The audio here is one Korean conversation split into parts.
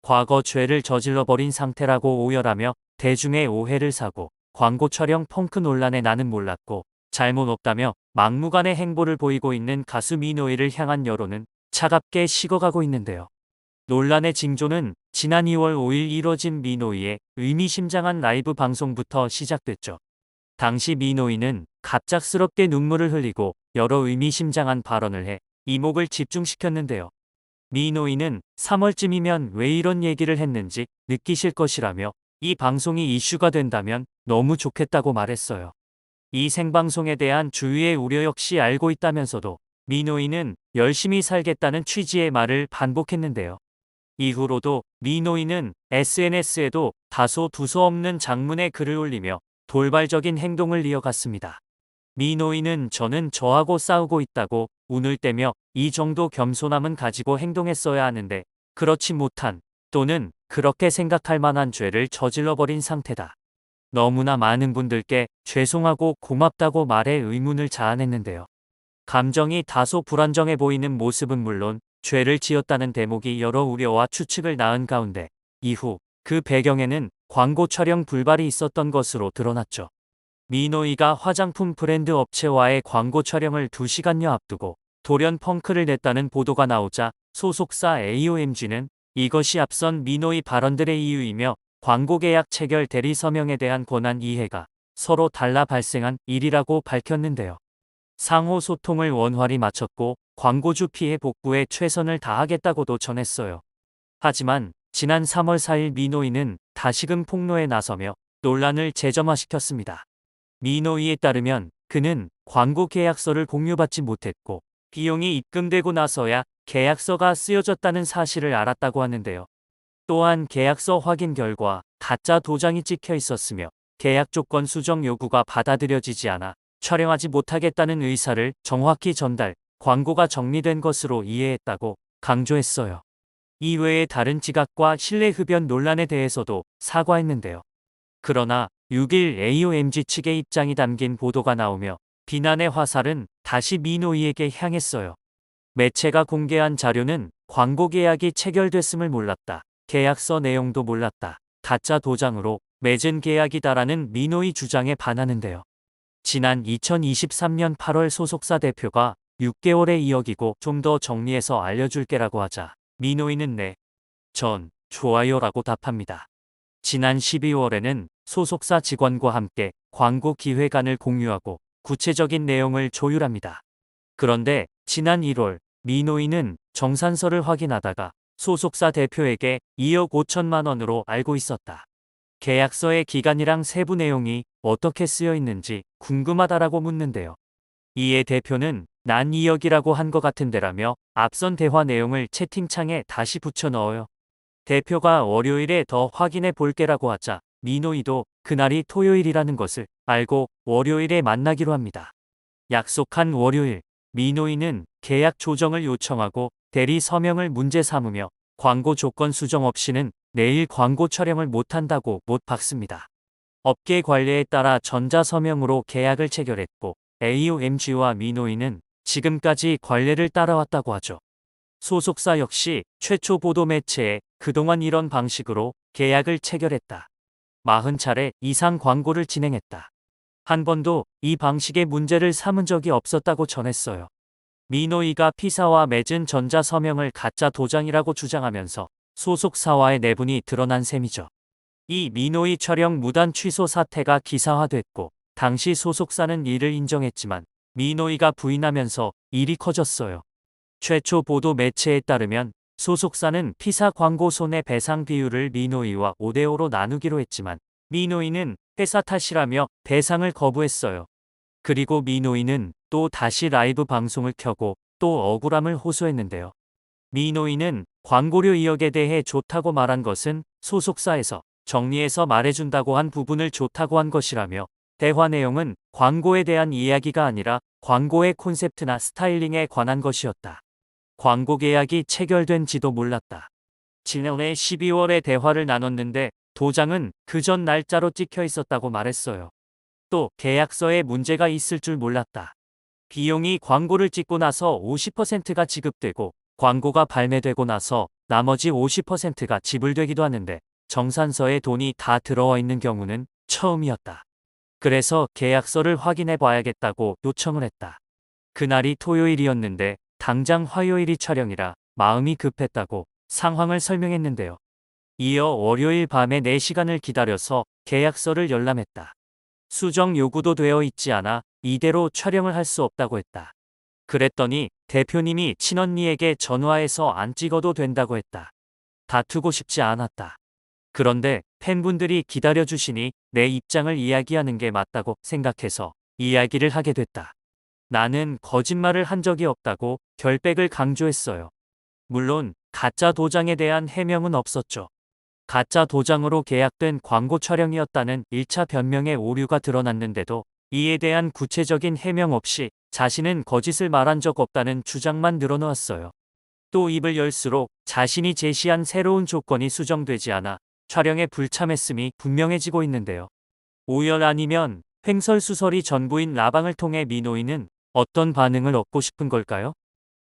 과거 죄를 저질러버린 상태라고 오열하며 대중의 오해를 사고 광고 촬영 펑크 논란에 나는 몰랐고 잘못 없다며 막무가내 행보를 보이고 있는 가수 민호이를 향한 여론은 차갑게 식어가고 있는데요. 논란의 징조는 지난 2월 5일 이뤄진 민호이의 의미심장한 라이브 방송부터 시작됐죠. 당시 민호이는 갑작스럽게 눈물을 흘리고 여러 의미심장한 발언을 해 이목을 집중시켰는데요. 민호이는 3월쯤이면 왜 이런 얘기를 했는지 느끼실 것이라며 이 방송이 이슈가 된다면 너무 좋겠다고 말했어요. 이 생방송에 대한 주위의 우려 역시 알고 있다면서도 민호이는 열심히 살겠다는 취지의 말을 반복했는데요. 이후로도 민호이는 SNS에도 다소 두서없는 장문의 글을 올리며 돌발적인 행동을 이어갔습니다. 민호이는 저는 저하고 싸우고 있다고 운을 떼며 이 정도 겸손함은 가지고 행동했어야 하는데 그렇지 못한 또는 그렇게 생각할 만한 죄를 저질러버린 상태다. 너무나 많은 분들께 죄송하고 고맙다고 말해 의문을 자아냈는데요. 감정이 다소 불안정해 보이는 모습은 물론 죄를 지었다는 대목이 여러 우려와 추측을 낳은 가운데 이후 그 배경에는 광고 촬영 불발이 있었던 것으로 드러났죠. 민호이가 화장품 브랜드 업체와의 광고 촬영을 2시간여 앞두고 돌연 펑크를 냈다는 보도가 나오자 소속사 AOMG는 이것이 앞선 민호이 발언들의 이유이며 광고 계약 체결 대리 서명에 대한 권한 이해가 서로 달라 발생한 일이라고 밝혔는데요. 상호 소통을 원활히 마쳤고 광고주 피해 복구에 최선을 다하겠다고도 전했어요. 하지만 지난 3월 4일 민호이는 다시금 폭로에 나서며 논란을 재점화시켰습니다. 민호이에 따르면 그는 광고 계약서를 공유받지 못했고 비용이 입금되고 나서야 계약서가 쓰여졌다는 사실을 알았다고 하는데요. 또한 계약서 확인 결과 가짜 도장이 찍혀 있었으며 계약 조건 수정 요구가 받아들여지지 않아 촬영하지 못하겠다는 의사를 정확히 전달, 광고가 정리된 것으로 이해했다고 강조했어요. 이외에 다른 지각과 신뢰 흡연 논란에 대해서도 사과했는데요. 그러나 6일 AOMG 측의 입장이 담긴 보도가 나오며 비난의 화살은 다시 민호이에게 향했어요. 매체가 공개한 자료는 광고 계약이 체결됐음을 몰랐다. 계약서 내용도 몰랐다. 가짜 도장으로 맺은 계약이다라는 민호이 주장에 반하는데요. 지난 2023년 8월 소속사 대표가 6개월에 2억이고 좀 더 정리해서 알려줄게라고 하자 민호이는 네, 전 좋아요라고 답합니다. 지난 12월에는 소속사 직원과 함께 광고 기획안을 공유하고 구체적인 내용을 조율합니다. 그런데 지난 1월 민호이는 정산서를 확인하다가 소속사 대표에게 2억 5천만 원으로 알고 있었다. 계약서의 기간이랑 세부 내용이 어떻게 쓰여 있는지 궁금하다라고 묻는데요. 이에 대표는 난 2억이라고 한 것 같은데라며 앞선 대화 내용을 채팅창에 다시 붙여 넣어요. 대표가 월요일에 더 확인해 볼게라고 하자 민호이도 그날이 토요일이라는 것을 알고 월요일에 만나기로 합니다. 약속한 월요일, 민호이는 계약 조정을 요청하고 대리 서명을 문제 삼으며 광고 조건 수정 없이는 내일 광고 촬영을 못한다고 못 박습니다. 업계 관례에 따라 전자서명으로 계약을 체결했고 AOMG와 민호이는 지금까지 관례를 따라왔다고 하죠. 소속사 역시 최초 보도 매체에 그동안 이런 방식으로 계약을 체결했다. 40차례 이상 광고를 진행했다. 한 번도 이 방식의 문제를 삼은 적이 없었다고 전했어요. 민호이가 P사와 맺은 전자서명을 가짜 도장이라고 주장하면서 소속사와의 내분이 드러난 셈이죠. 이 민호이 촬영 무단 취소 사태가 기사화됐고 당시 소속사는 이를 인정했지만 민호이가 부인하면서 일이 커졌어요. 최초 보도 매체에 따르면 소속사는 P사 광고 손해배상 비율을 민호이와 5대5로 나누기로 했지만 민호이는 회사 탓이라며 배상을 거부했어요. 그리고 민호이는 또 다시 라이브 방송을 켜고 또 억울함을 호소했는데요. 민호이는 광고료 2억에 대해 좋다고 말한 것은 소속사에서 정리해서 말해준다고 한 부분을 좋다고 한 것이라며 대화 내용은 광고에 대한 이야기가 아니라 광고의 콘셉트나 스타일링에 관한 것이었다. 광고 계약이 체결된지도 몰랐다. 지난해 12월에 대화를 나눴는데 도장은 그 전 날짜로 찍혀 있었다고 말했어요. 또 계약서에 문제가 있을 줄 몰랐다. 비용이 광고를 찍고 나서 50%가 지급되고 광고가 발매되고 나서 나머지 50%가 지불되기도 하는데 정산서에 돈이 다 들어와 있는 경우는 처음이었다. 그래서 계약서를 확인해 봐야겠다고 요청을 했다. 그날이 토요일이었는데 당장 화요일이 촬영이라 마음이 급했다고 상황을 설명했는데요. 이어 월요일 밤에 4시간을 기다려서 계약서를 열람했다. 수정 요구도 되어 있지 않아 이대로 촬영을 할 수 없다고 했다. 그랬더니 대표님이 친언니에게 전화해서 안 찍어도 된다고 했다. 다투고 싶지 않았다. 그런데 팬분들이 기다려주시니 내 입장을 이야기하는 게 맞다고 생각해서 이야기를 하게 됐다. 나는 거짓말을 한 적이 없다고 결백을 강조했어요. 물론 가짜 도장에 대한 해명은 없었죠. 가짜 도장으로 계약된 광고 촬영이었다는 1차 변명의 오류가 드러났는데도 이에 대한 구체적인 해명 없이 자신은 거짓을 말한 적 없다는 주장만 늘어놓았어요. 또 입을 열수록 자신이 제시한 새로운 조건이 수정되지 않아 촬영에 불참했음이 분명해지고 있는데요. 오열 아니면 횡설수설이 전부인 라방을 통해 미노이는 어떤 반응을 얻고 싶은 걸까요?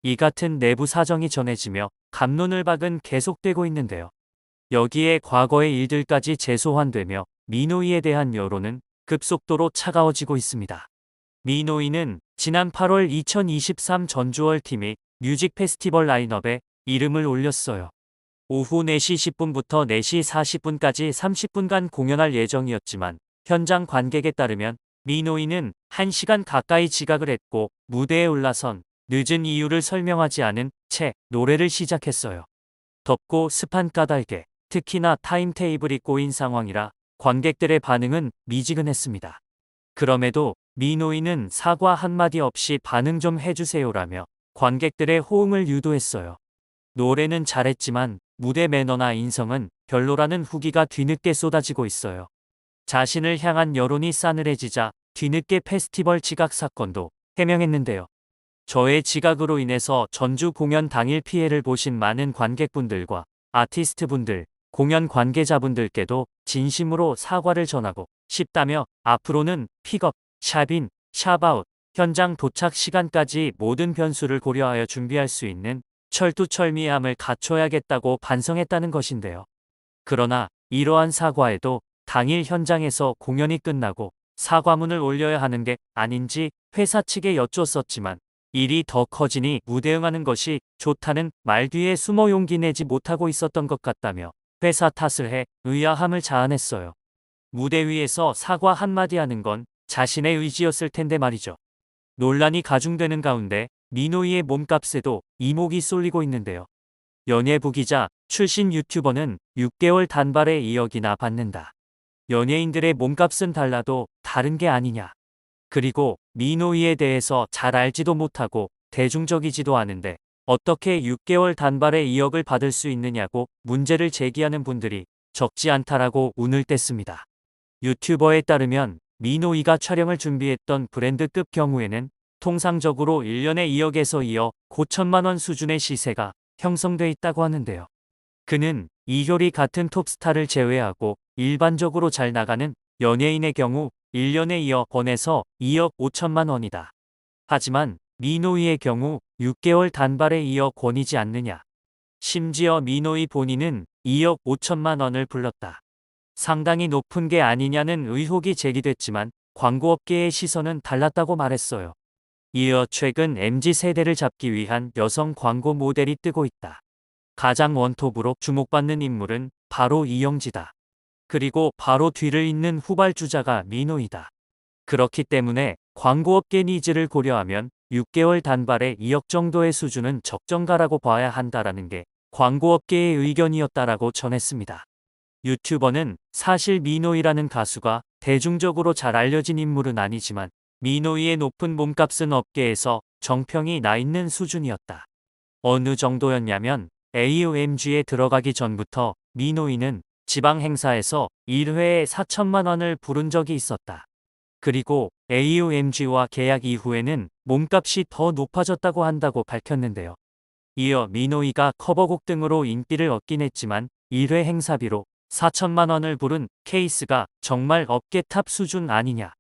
이 같은 내부 사정이 전해지며 갑론을박은 계속되고 있는데요. 여기에 과거의 일들까지 재소환되며 미노이에 대한 여론은 급속도로 차가워지고 있습니다. 미노이는 지난 8월 2023 전주월 팀이 뮤직 페스티벌 라인업에 이름을 올렸어요. 오후 4시 10분부터 4시 40분까지 30분간 공연할 예정이었지만 현장 관객에 따르면 미노이는 1시간 가까이 지각을 했고 무대에 올라선 늦은 이유를 설명하지 않은 채 노래를 시작했어요. 덥고 습한 까닭에 특히나 타임테이블이 꼬인 상황이라 관객들의 반응은 미지근했습니다. 그럼에도 미노이는 사과 한마디 없이 반응 좀 해주세요라며 관객들의 호응을 유도했어요. 노래는 잘했지만 무대 매너나 인성은 별로라는 후기가 뒤늦게 쏟아지고 있어요. 자신을 향한 여론이 싸늘해지자 뒤늦게 페스티벌 지각 사건도 해명했는데요. 저의 지각으로 인해서 전주 공연 당일 피해를 보신 많은 관객분들과 아티스트분들, 공연 관계자분들께도 진심으로 사과를 전하고 싶다며 앞으로는 픽업, 샵인, 샵아웃, 현장 도착 시간까지 모든 변수를 고려하여 준비할 수 있는 철두철미함을 갖춰야겠다고 반성했다는 것인데요. 그러나 이러한 사과에도 당일 현장에서 공연이 끝나고 사과문을 올려야 하는 게 아닌지 회사 측에 여쭈었지만 일이 더 커지니 무대응하는 것이 좋다는 말 뒤에 숨어 용기 내지 못하고 있었던 것 같다며 회사 탓을 해 의아함을 자아냈어요. 무대 위에서 사과 한마디 하는 건 자신의 의지였을 텐데 말이죠. 논란이 가중되는 가운데 미노이의 몸값에도 이목이 쏠리고 있는데요. 연예부기자 출신 유튜버는 6개월 단발에 2억이나 받는다. 연예인들의 몸값은 달라도 다른 게 아니냐. 그리고 미노이에 대해서 잘 알지도 못하고 대중적이지도 않은데 어떻게 6개월 단발에 2억을 받을 수 있느냐고 문제를 제기하는 분들이 적지 않다라고 운을 뗐습니다. 유튜버에 따르면 미노이가 촬영을 준비했던 브랜드급 경우에는 통상적으로 1년에 2억에서 2억 5천만 원 수준의 시세가 형성돼 있다고 하는데요. 그는 이효리 같은 톱스타를 제외하고 일반적으로 잘 나가는 연예인의 경우 1년에 2억 원에서 2억 5천만 원이다. 하지만 미노이의 경우 6개월 단발에 2억 원이지 않느냐. 심지어 미노이 본인은 2억 5천만 원을 불렀다. 상당히 높은 게 아니냐는 의혹이 제기됐지만 광고업계의 시선은 달랐다고 말했어요. 이어 최근 MZ세대를 잡기 위한 여성 광고 모델이 뜨고 있다. 가장 원톱으로 주목받는 인물은 바로 이영지다. 그리고 바로 뒤를 잇는 후발주자가 미노이다. 그렇기 때문에 광고업계 니즈를 고려하면 6개월 단발에 2억 정도의 수준은 적정가라고 봐야 한다라는 게 광고업계의 의견이었다라고 전했습니다. 유튜버는 사실 미노이라는 가수가 대중적으로 잘 알려진 인물은 아니지만 미노이의 높은 몸값은 업계에서 정평이 나 있는 수준이었다. 어느 정도였냐면 AOMG에 들어가기 전부터 미노이는 지방 행사에서 1회에 4천만 원을 부른 적이 있었다. 그리고 AOMG와 계약 이후에는 몸값이 더 높아졌다고 한다고 밝혔는데요. 이어 미노이가 커버곡 등으로 인기를 얻긴 했지만 1회 행사비로 4천만 원을 부른 케이스가 정말 업계 탑 수준 아니냐.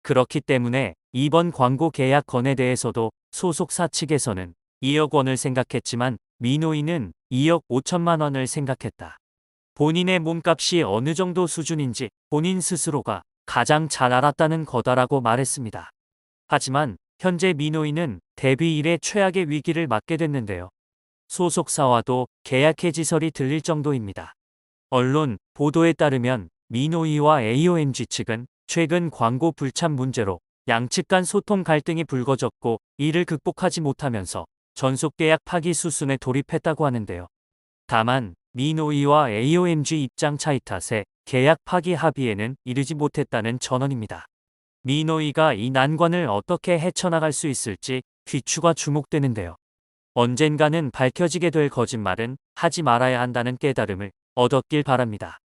그렇기 때문에 이번 광고 계약 건에 대해서도 소속사 측에서는 2억 원을 생각했지만 미노이는 2억 5천만 원을 생각했다. 본인의 몸값이 어느 정도 수준인지 본인 스스로가 가장 잘 알았다는 거다라고 말했습니다. 하지만 현재 미노이는 데뷔 이래 최악의 위기를 맞게 됐는데요. 소속사와도 계약 해지설이 들릴 정도입니다. 언론 보도에 따르면 미노이와 AOMG 측은 최근 광고 불참 문제로 양측 간 소통 갈등이 불거졌고 이를 극복하지 못하면서 전속 계약 파기 수순에 돌입했다고 하는데요. 다만 미노이와 AOMG 입장 차이 탓에 계약 파기 합의에는 이르지 못했다는 전언입니다. 미노이가 이 난관을 어떻게 헤쳐나갈 수 있을지 귀추가 주목되는데요. 언젠가는 밝혀지게 될 거짓말은 하지 말아야 한다는 깨달음을 얻었길 바랍니다.